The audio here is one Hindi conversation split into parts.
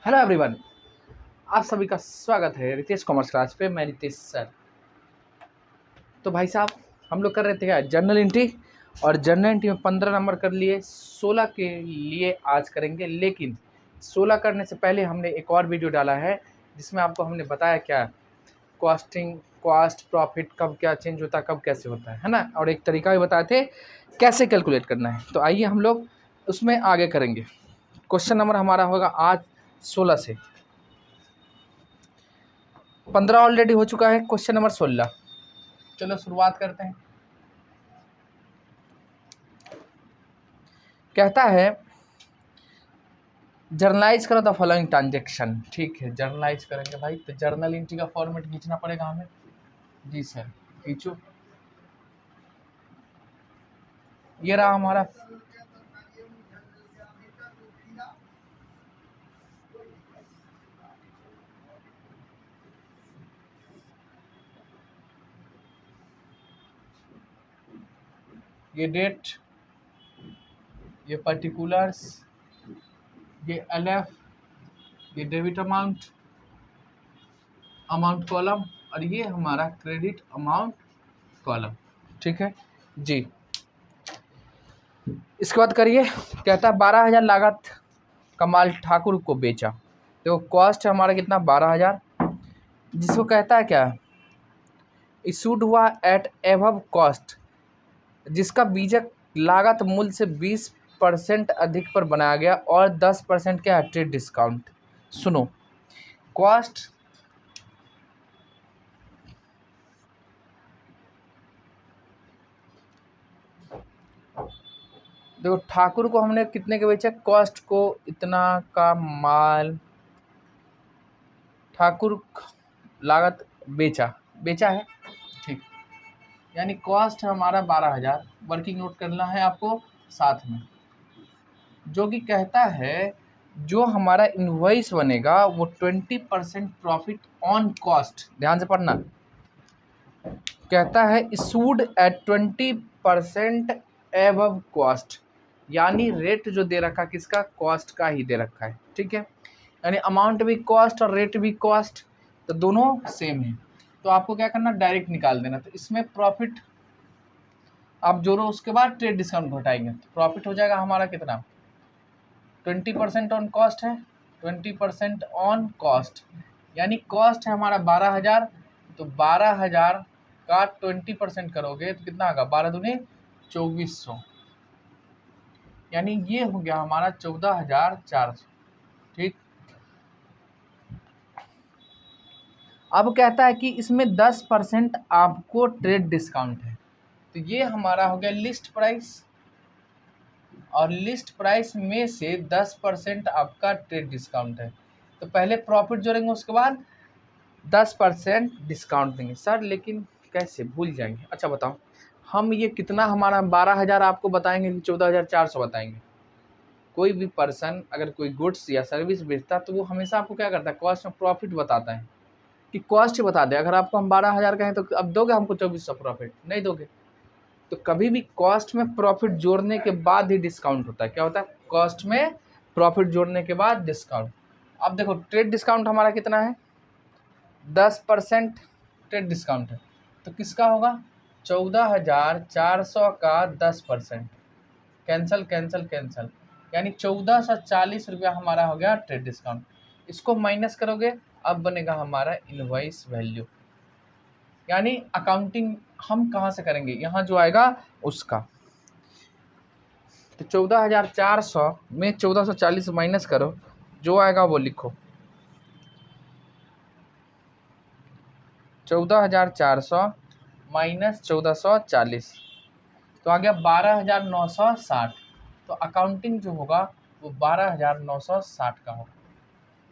हेलो एवरीवन, आप सभी का स्वागत है रितेश कॉमर्स क्लास पे। मैं रितेश सर। तो भाई साहब, हम लोग कर रहे थे क्या, जर्नल एंट्री। और जर्नल एंट्री में 15 नंबर कर लिए, 16 के लिए आज करेंगे। लेकिन 16 करने से पहले हमने एक और वीडियो डाला है जिसमें आपको हमने बताया क्या कॉस्टिंग, कॉस्ट प्रॉफिट कब क्या चेंज होता है, कब कैसे होता है ना। और एक तरीका भी बताए थे कैसे कैलकुलेट करना है। तो आइए हम लोग उसमें आगे करेंगे। क्वेश्चन नंबर हमारा होगा आज 16 से। 15 ऑलरेडी हो चुका है, क्वेश्चन नंबर 16। चलो शुरुआत करते हैं। कहता है जर्नलाइज करो द फॉलोइंग ट्रांजेक्शन। ठीक है, जर्नलाइज करेंगे भाई। तो जर्नल एंट्री का फॉर्मेट खींचना पड़ेगा हमें। जी सर, खींचो। ये रहा हमारा ये डेट, ये पर्टिकुलर्स, ये एलएफ, ये डेबिट अमाउंट, अमाउंट कॉलम, और ये हमारा क्रेडिट अमाउंट कॉलम। ठीक है जी। इसके बाद करिए। कहता है 12,000 लागत का माल ठाकुर को बेचा। देखो कॉस्ट है हमारा कितना, 12,000। जिसको कहता है क्या, इशूड हुआ एट एबव कॉस्ट, जिसका बीजक लागत मूल्य से 20% अधिक पर बनाया गया और 10% क्या है, ट्रेड डिस्काउंट। सुनो, कॉस्ट देखो, ठाकुर को हमने कितने के बेचा, कॉस्ट को इतना का माल ठाकुर लागत बेचा बेचा है। ठीक, यानी कॉस्ट है हमारा 12,000। वर्किंग नोट करना है आपको साथ में, जो कि कहता है जो हमारा इनवॉइस बनेगा वो 20% प्रॉफिट ऑन कॉस्ट। ध्यान से पढ़ना। कहता है इशूड एट 20% एबव कॉस्ट, यानी रेट जो दे रखा किसका, कॉस्ट का ही दे रखा है। ठीक है, यानी अमाउंट भी कॉस्ट और रेट भी कॉस्ट, तो दोनों सेम है। तो आपको क्या करना, डायरेक्ट निकाल देना। तो इसमें प्रॉफिट आप जोड़ो, उसके बाद ट्रेड डिस्काउंट घटाएंगे तो प्रॉफिट हो जाएगा हमारा कितना, 20% ऑन कॉस्ट है, 20% ऑन कॉस्ट, यानी कॉस्ट है हमारा 12,000। तो 12,000 का 20% करोगे तो कितना आएगा, 12 दूनी 2400, यानी ये हो गया हमारा 14,400। ठीक, अब कहता है कि इसमें 10% आपको ट्रेड डिस्काउंट है। तो ये हमारा हो गया लिस्ट प्राइस, और लिस्ट प्राइस में से 10% आपका ट्रेड डिस्काउंट है। तो पहले प्रॉफिट जोड़ेंगे, उसके बाद 10% डिस्काउंट देंगे। सर लेकिन कैसे, भूल जाएंगे। अच्छा बताओ, हम ये कितना हमारा 12,000 आपको बताएंगे कि 14,400 बताएंगे। कोई भी पर्सन अगर कोई गुड्स या सर्विस बेचता है तो वो हमेशा आपको क्या करता है, कॉस्ट में प्रॉफिट बताता है कि कॉस्ट ही बता दे। अगर आपको हम 12,000 कहें तो अब दोगे हमको 2,400 प्रॉफिट, नहीं दोगे। तो कभी भी कॉस्ट में प्रॉफिट जोड़ने के बाद ही डिस्काउंट होता है। क्या होता है, कॉस्ट में प्रॉफिट जोड़ने के बाद डिस्काउंट। अब देखो ट्रेड डिस्काउंट हमारा कितना है, 10% ट्रेड डिस्काउंट है। तो किसका होगा, 14,400 का 10%, कैंसल कैंसल कैंसल, यानी 1,440 रुपया हमारा हो गया ट्रेड डिस्काउंट। इसको माइनस करोगे, अब बनेगा हमारा इनवॉइस वैल्यू, यानी अकाउंटिंग हम कहाँ से करेंगे, यहाँ जो आएगा उसका। तो 14,400 में 1,440 माइनस करो, जो आएगा वो लिखो। 14,400 माइनस 1,440, तो आ गया 12,960। तो अकाउंटिंग जो होगा वो 12,960 का होगा।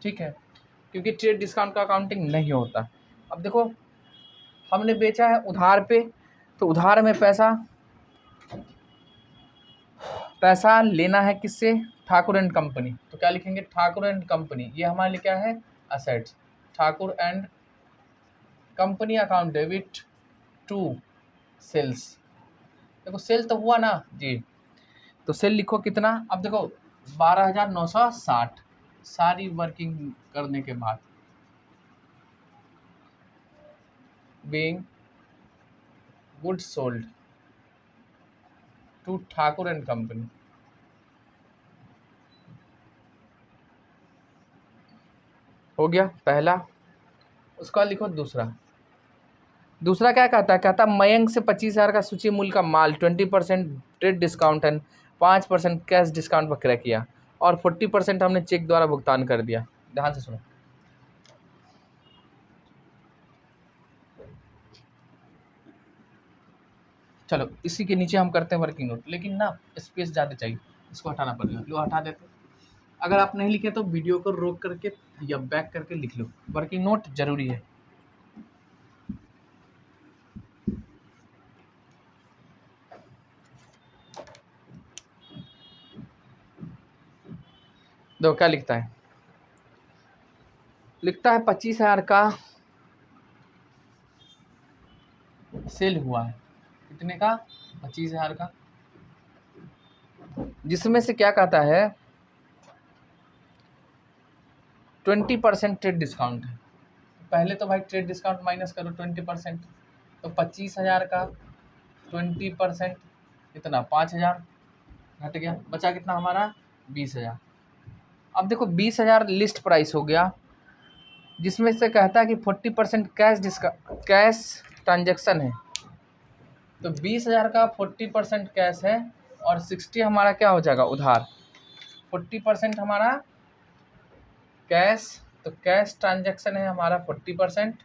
ठीक है, क्योंकि ट्रेड डिस्काउंट का अकाउंटिंग नहीं होता। अब देखो हमने बेचा है उधार पे, तो उधार में पैसा लेना है किससे, ठाकुर एंड कंपनी। तो क्या लिखेंगे, ठाकुर एंड कंपनी। ये हमारे लिए क्या है, assets. Thakur and company account debit to sales. देखो सेल तो हुआ ना जी, तो सेल लिखो कितना। अब देखो 12,960, सारी वर्किंग करने के बाद, being goods sold to Thakur and company. हो गया पहला। उसका लिखो दूसरा। दूसरा क्या कहता है, कहता है मयंक से 25,000 का सूची मूल्य का माल 20% trade discount and 5% cash discount पर क्रय किया और 40% हमने चेक द्वारा भुगतान कर दिया। ध्यान से सुनो। चलो इसी के नीचे हम करते हैं वर्किंग नोट, लेकिन ना स्पेस ज़्यादा चाहिए, इसको हटाना पड़ेगा। लो हटा देते। अगर आप नहीं लिखे तो वीडियो को रोक करके या बैक करके लिख लो, वर्किंग नोट जरूरी है। देखो क्या लिखता है, लिखता है 25,000 का सेल हुआ है। कितने का? 25,000 का। जिसमें से क्या कहता है 20% ट्रेड डिस्काउंट है। पहले तो भाई ट्रेड डिस्काउंट माइनस करो 20%, तो 25,000 का 20% कितना? 5,000 घट गया, बचा कितना हमारा? 20,000। अब देखो 20,000 लिस्ट प्राइस हो गया, जिसमें से कहता है कि 40% कैश ट्रांजेक्शन है। तो 20,000 का 40% कैश है और 60 हमारा क्या हो जाएगा? उधार। 40% हमारा कैश, तो कैश ट्रांजेक्शन है हमारा 40%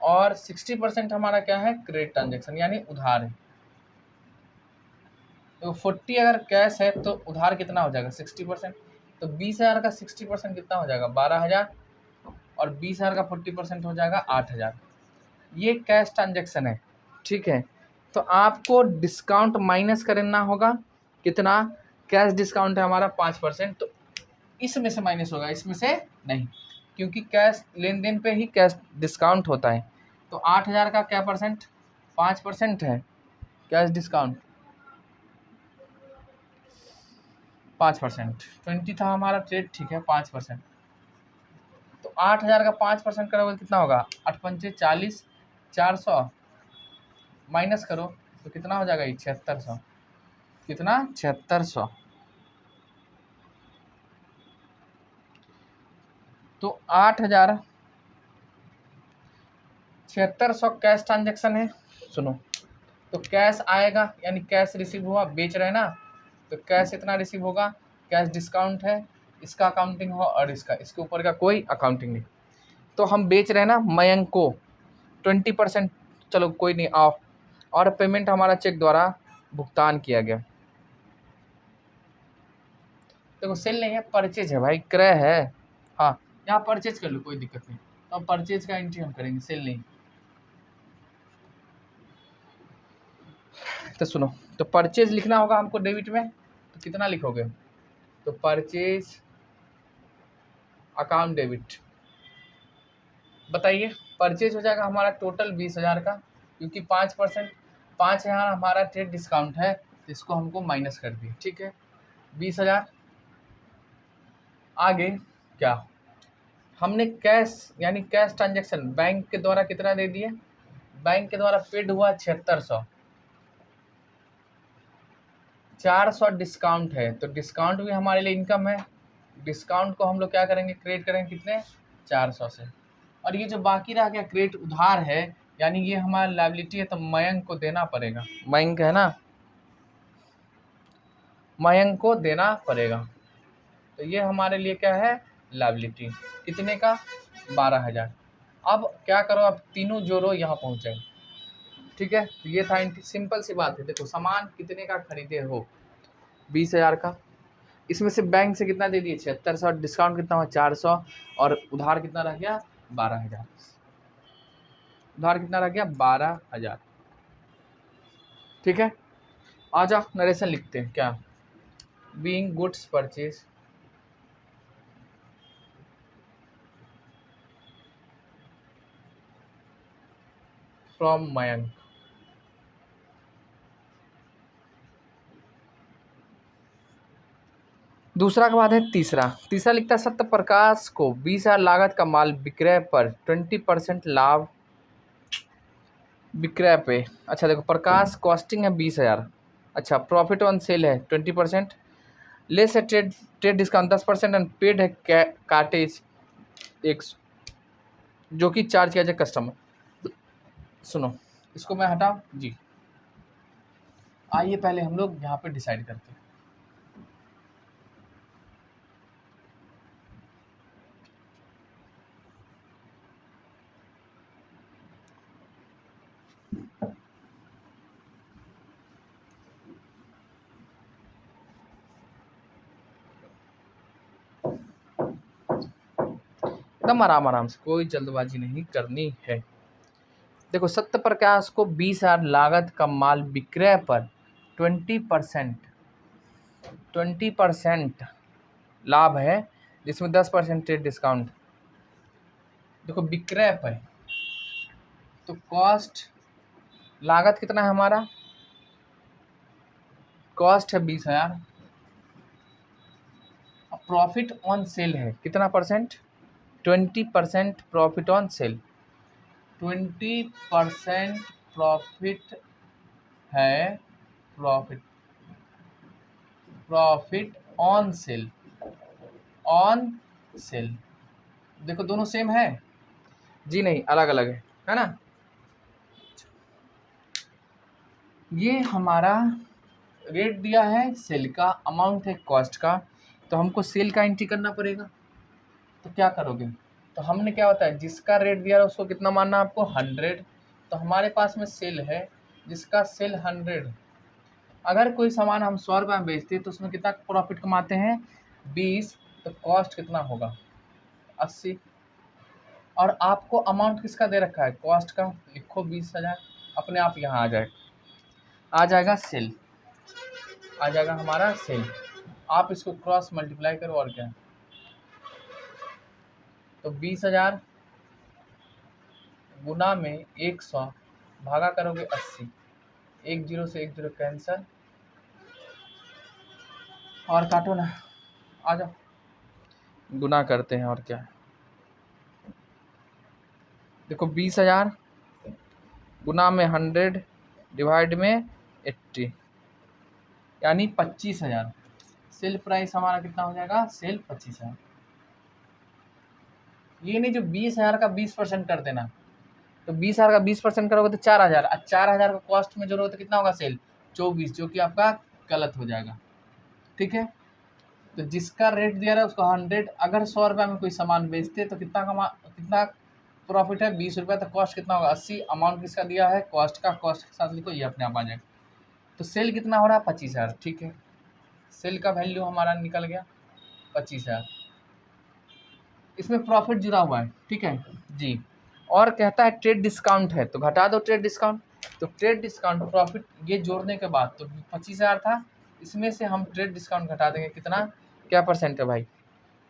और 60% हमारा क्या है? क्रेडिट ट्रांजेक्शन यानी उधार है। तो 40 अगर कैश है तो उधार कितना हो जाएगा? 60%। तो 20,000 का 60% कितना हो जाएगा? 12,000 और 20,000 का 40% हो जाएगा 8,000। ये कैश ट्रांजेक्शन है, ठीक है। तो आपको डिस्काउंट माइनस करना होगा। कितना? कैश डिस्काउंट है हमारा 5%, तो इसमें से माइनस होगा, इसमें से नहीं, क्योंकि कैश लेन देन पे ही कैश डिस्काउंट होता है। तो 8,000 का क्या परसेंट? 5% है कैश डिस्काउंट, 5%। 20 था हमारा ट्रेड, ठीक है 5%। तो 8,000 का 5% करोगे कितना होगा? 8 पंचे 40, 400 माइनस करो तो कितना हो जाएगा? ये 7,600। कितना? 7,600। तो 8,000 7,600 कैश ट्रांजेक्शन है। सुनो, तो कैश आएगा यानी कैश रिसीव हुआ, बेच रहे हैं ना, तो कैश इतना रिसीव होगा, कैश डिस्काउंट है, इसका अकाउंटिंग हो और इसके ऊपर का कोई अकाउंटिंग नहीं। तो हम बेच रहे हैं ना मयंक को 20%, चलो कोई नहीं आओ, और पेमेंट हमारा चेक द्वारा भुगतान किया गया। देखो सेल नहीं है, परचेज है भाई, क्रय है। हाँ यहाँ परचेज कर लो, कोई दिक्कत नहीं। तो अब परचेज का एंट्री हम करेंगे, सेल नहीं। तो सुनो, तो परचेज लिखना होगा हमको डेबिट में, तो कितना लिखोगे? तो परचेज अकाउंट डेबिट, बताइए। परचेज हो जाएगा हमारा टोटल 20,000 का, क्योंकि 5%, 5,000 हमारा ट्रेड डिस्काउंट है, तो इसको हमको माइनस कर दिए, ठीक है 20,000। आगे क्या? हमने कैश यानी कैश ट्रांजेक्शन बैंक के द्वारा कितना दे दिए? बैंक के द्वारा पेड हुआ 7,600, 400 डिस्काउंट है, तो डिस्काउंट भी हमारे लिए इनकम है। डिस्काउंट को हम लोग क्या करेंगे? क्रेडिट करेंगे, कितने? 400 से। और ये जो बाकी रह गया क्रेडिट उधार है, यानी ये हमारा लायबिलिटी है, तो मयंक को देना पड़ेगा। मयंक है ना, मयंक को देना पड़ेगा। तो ये हमारे लिए क्या है? लायबिलिटी। कितने का? 12,000। अब क्या करो, अब तीनों जोड़ो, यहाँ पहुँच जाए, ठीक है। तो ये था, सिंपल सी बात है। देखो सामान कितने का खरीदे हो? 20,000 का। इसमें से बैंक से कितना दे दिए? 7,600। डिस्काउंट कितना हुआ? 400। और उधार कितना रह गया? 12,000। उधार कितना रह गया? 12,000, ठीक है। आ जाओ नरेशन लिखते हैं। क्या? Being goods purchase from Mayank, दूसरा के बाद है तीसरा। तीसरा लिखता है सत्य प्रकाश को 20,000 लागत का माल विक्रय पर 20% लाभ विक्रय पे। अच्छा देखो, प्रकाश कॉस्टिंग है 20,000, अच्छा प्रॉफिट ऑन सेल है 20%, लेस है trade trade discount 10% and paid है कार्टेज 100 जो कि चार्ज किया जाए कस्टमर। सुनो, इसको मैं हटाऊं जी। आइए पहले हम लोग यहाँ पे डिसाइड करते हैं। एकदम आराम आराम से, कोई जल्दबाजी नहीं करनी है। देखो, सत्य प्रकाश को 20,000 लागत का माल विक्रय पर 20% लाभ है, जिसमें 10% ट्रेड डिस्काउंट। देखो विक्रय पर तो कॉस्ट, लागत कितना है हमारा, कॉस्ट है 20,000, प्रॉफिट ऑन सेल है कितना percent, 20% profit on sale, 20% profit है, profit profit on sale, on sale. देखो दोनों सेम है जी, नहीं अलग अलग है ना। ये हमारा रेट दिया है सेल का, अमाउंट है कॉस्ट का, तो हमको सेल का एंट्री करना पड़ेगा। तो क्या करोगे, तो हमने क्या होता है, जिसका रेट दिया है उसको कितना मानना है आपको, 100। तो हमारे पास में सेल है जिसका सेल 100। अगर कोई सामान हम 100 रुपये में बेचते हैं तो उसमें कितना प्रॉफिट कमाते हैं, 20। तो कॉस्ट कितना होगा, 80। और आपको अमाउंट किसका दे रखा है, कॉस्ट का, लिखो 20,000, अपने आप यहाँ आ जाएगा सेल, आ जाएगा हमारा सेल। आप इसको क्रॉस मल्टीप्लाई करो और क्या, तो 20,000 गुना में 100 भागा करोगे 80, 10 से 10 कैंसिल, और काटो ना, आ जाओ गुना करते हैं और क्या है। देखो 20,000 गुना में 100 डिवाइड में 80 यानी 25,000। सेल प्राइस हमारा कितना हो जाएगा, सेल 25,000। ये नहीं जो 20,000 का 20% कर देना, तो 20,000 का 20% करोगे तो 4,000, 4,000 का कॉस्ट में जरूरत तो कितना होगा सेल, 24, जो कि आपका गलत हो जाएगा। ठीक है, तो जिसका रेट दिया रहा है उसको 100, अगर 100 रुपये में कोई सामान बेचते तो कितना प्रॉफिट है, 20 रुपये, तो कॉस्ट कितना होगा 80। अमाउंट किसका दिया है, कॉस्ट का, कॉस्ट के साथ लिखो, ये अपने आप आ जाएगा। तो सेल कितना हो रहा है, 25,000। ठीक है, सेल का वैल्यू हमारा निकल गया 25,000, इसमें प्रॉफिट जुड़ा हुआ है। ठीक है जी, और कहता है ट्रेड डिस्काउंट है तो घटा दो ट्रेड डिस्काउंट। तो ट्रेड डिस्काउंट प्रॉफिट ये जोड़ने के बाद तो 25,000 था, इसमें से हम ट्रेड डिस्काउंट घटा देंगे, कितना, क्या परसेंट है भाई,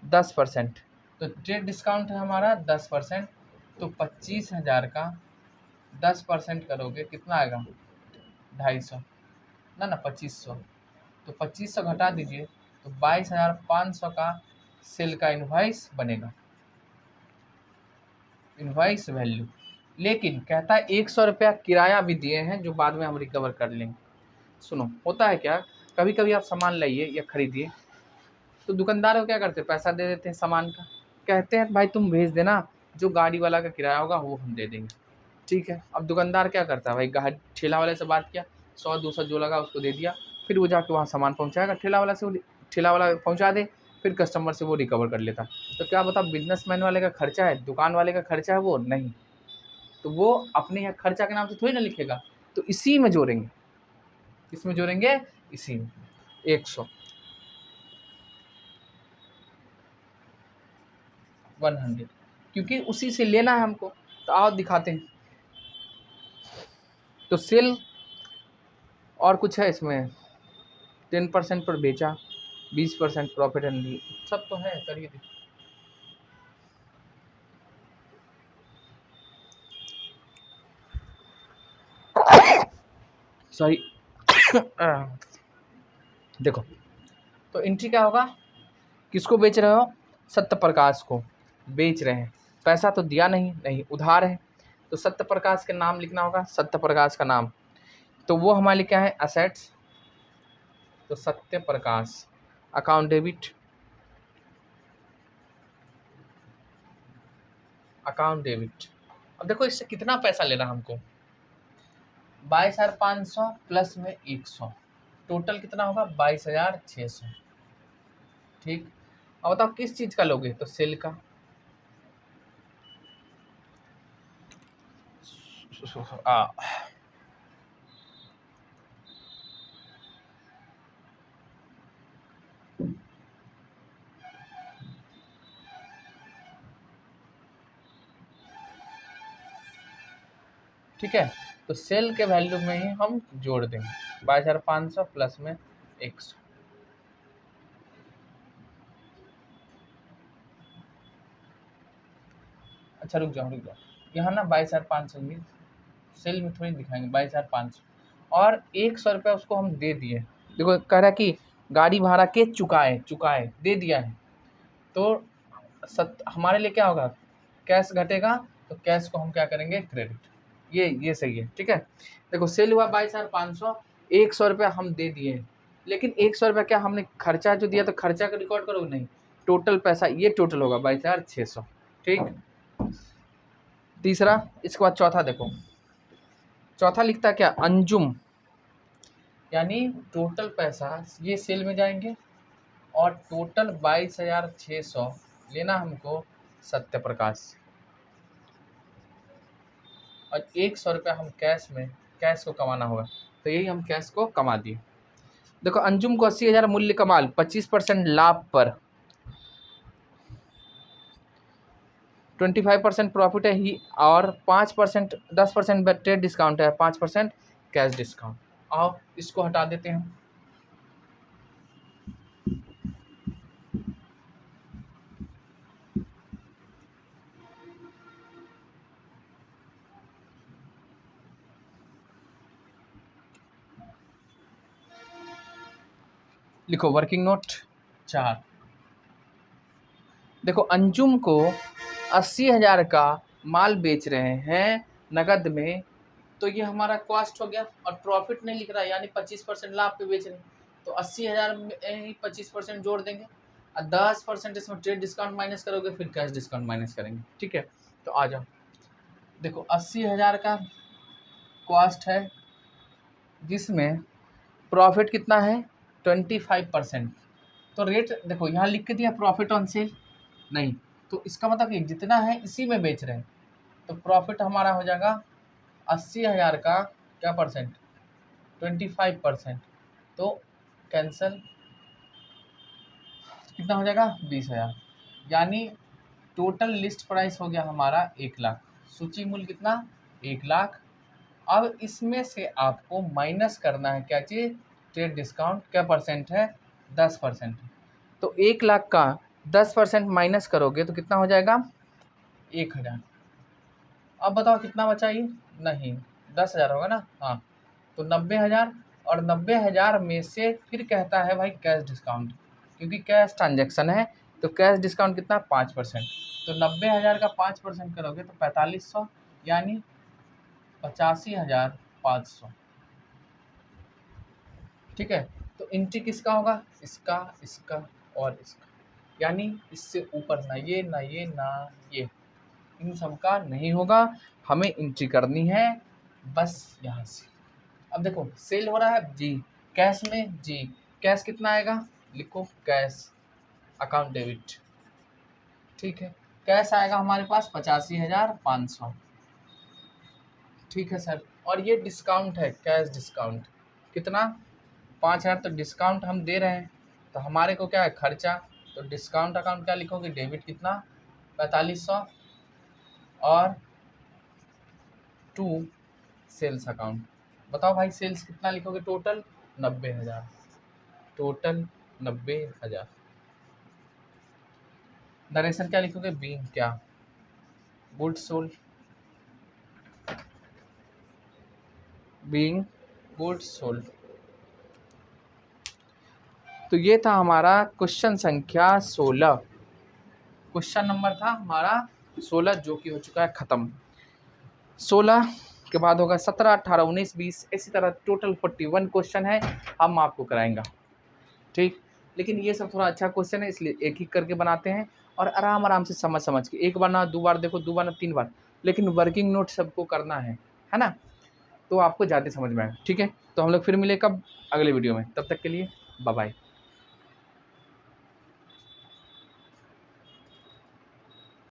10%। तो ट्रेड डिस्काउंट है हमारा 10%, तो 25,000 का 10% करोगे कितना आएगा, 250, ना 2500। तो 2500 घटा दीजिए तो 22,500 का सेल का इनवॉइस बनेगा, इनवॉइस वैल्यू। लेकिन कहता है 100 रुपया किराया भी दिए हैं जो बाद में हम रिकवर कर लेंगे। सुनो, होता है क्या, कभी कभी आप सामान लाइए या खरीदिए तो दुकानदार को क्या करते हैं, पैसा दे देते हैं सामान का, कहते हैं भाई तुम भेज देना, जो गाड़ी वाला का किराया होगा वो हम दे देंगे। ठीक है, अब दुकानदार क्या करता है भाई, गाड़ी ठेला वाले से बात किया, 100-200 जो लगा उसको दे दिया, फिर वो जाके वहाँ सामान पहुँचाएगा, ठेला वाला पहुँचा दे, फिर कस्टमर से वो रिकवर कर लेता। तो क्या बता, बिजनेसमैन वाले का खर्चा है, दुकान वाले का खर्चा है वो नहीं, तो वो अपने यहाँ खर्चा के नाम से थोड़ी ना लिखेगा, तो इसी में जोड़ेंगे, इसमें जोड़ेंगे, इसी में 100 100, क्योंकि उसी से लेना है हमको। तो आओ दिखाते हैं। तो सेल और कुछ है इसमें, 10% पर बेचा, 20% प्रॉफिट एंड सब तो है, करिए देखिए। सॉरी देखो, तो एंट्री क्या होगा, किसको बेच रहे हो? सत्य प्रकाश को बेच रहे हैं। पैसा तो दिया नहीं, नहीं उधार है, तो सत्य प्रकाश के नाम लिखना होगा, सत्य प्रकाश का नाम। तो वो हमारे लिए क्या है? असेट्स। तो Satya Prakash account debit, account debit. अब देखो इससे कितना पैसा लेना हमको, 22,500 प्लस में 100, टोटल कितना होगा? 22,600। ठीक, अब बताओ किस चीज का लोगे? तो सेल का। आ, ठीक है, तो सेल के वैल्यू में ही हम जोड़ देंगे 22,500 प्लस में 100। अच्छा रुक जाओ यहाँ ना 22,500 सेल में थोड़ी दिखाएंगे, 22,500 और 100 रुपया उसको हम दे दिए। देखो कह रहा है कि गाड़ी भाड़ा के चुकाए दे दिया है, तो हमारे लिए क्या होगा? कैश घटेगा, तो कैश को हम क्या करेंगे? क्रेडिट। ये सही है, ठीक है। देखो सेल हुआ 22,500, 100 रुपया हम दे दिए, लेकिन 100 रुपया क्या हमने खर्चा जो दिया, तो खर्चा का रिकॉर्ड करोगे? नहीं, टोटल पैसा ये टोटल होगा 22,600। ठीक, तीसरा। इसके बाद चौथा देखो, चौथा लिखता क्या? अंजुम, यानी टोटल पैसा ये सेल में जाएंगे और टोटल 22,600 लेना हमको सत्य प्रकाश से, और 100 रुपया हम कैश को कमाना होगा, तो यही हम कैश को कमा दिए। देखो अंजुम को 80,000 मूल्य कमाल, 25% लाभ पर 25% प्रॉफिट है ही, और 5% 10% ट्रेड डिस्काउंट है, 5% कैश डिस्काउंट। आओ इसको हटा देते हैं। लिखो वर्किंग नोट 4। देखो अंजुम को 80,000 का माल बेच रहे हैं नगद में, तो ये हमारा कॉस्ट हो गया, और प्रॉफिट नहीं लिख रहा है, यानी 25% लाभ पे बेच रहे हैं, तो 80,000 में ही 25% जोड़ देंगे, और 10% इसमें ट्रेड डिस्काउंट माइनस करोगे, फिर कैश डिस्काउंट माइनस करेंगे। ठीक है, तो आ जाओ। देखो 80,000 का कॉस्ट है, जिसमें प्रॉफिट कितना है? 25%। तो रेट देखो यहाँ लिख के दिया प्रॉफिट ऑन सेल, नहीं, तो इसका मतलब कि जितना है इसी में बेच रहे हैं, तो प्रॉफिट हमारा हो जाएगा 80,000 का क्या परसेंट? 25%। तो कैंसल, कितना हो जाएगा? 20,000, यानी टोटल लिस्ट प्राइस हो गया हमारा 1,00,000। सूची मूल्य कितना? 1,00,000। अब इसमें से आपको माइनस करना है क्या चीज़? Trade discount. क्या परसेंट है? 10%। तो 1,00,000 का 10% माइनस करोगे तो कितना हो जाएगा? 1,000। अब बताओ कितना बचा ये? नहीं, 10,000 होगा ना? हाँ, तो 90,000, और 90,000 में से फिर कहता है भाई कैश डिस्काउंट, क्योंकि कैश ट्रांजैक्शन है, तो कैश डिस्काउंट कितना? 5%। तो 90,000 का 5% करोगे तो 4,500, यानी 85,500। ठीक है, तो एंट्री किसका होगा? इसका, इसका और इसका, यानी इससे ऊपर ना ये ना ये ना ये, इन सब का नहीं होगा। हमें एंट्री करनी है बस यहाँ से। अब देखो सेल हो रहा है जी, कैश में जी, कैश कितना आएगा? लिखो कैश अकाउंट डेबिट। ठीक है, कैश आएगा हमारे पास 85,500। ठीक है सर, और ये डिस्काउंट है, कैश डिस्काउंट कितना? 5,000। तो डिस्काउंट हम दे रहे हैं, तो हमारे को क्या है? खर्चा। तो डिस्काउंट अकाउंट क्या लिखोगे? डेबिट कितना? 4,500, और टू सेल्स अकाउंट। बताओ भाई सेल्स कितना लिखोगे? Total 90,000, total 90,000। नरेशन क्या लिखोगे? बीइंग क्या? Good sold, being good sold. तो ये था हमारा क्वेश्चन संख्या 16, क्वेश्चन नंबर था हमारा 16 जो कि हो चुका है ख़त्म। 16 के बाद होगा 17, 18, 19, 20, इसी तरह टोटल 41 क्वेश्चन है, हम आपको कराएंगे। ठीक, लेकिन ये सब थोड़ा अच्छा क्वेश्चन है, इसलिए एक एक करके बनाते हैं और आराम आराम से समझ के, एक बार ना 2 बार देखो, 2 बार ना 3 बार, लेकिन वर्किंग नोट सबको करना है ना, तो आपको ज़्यादा समझ में आएगा। ठीक है, तो हम लोग फिर मिले कब, अगले वीडियो में, तब तक के लिए बाय बाय।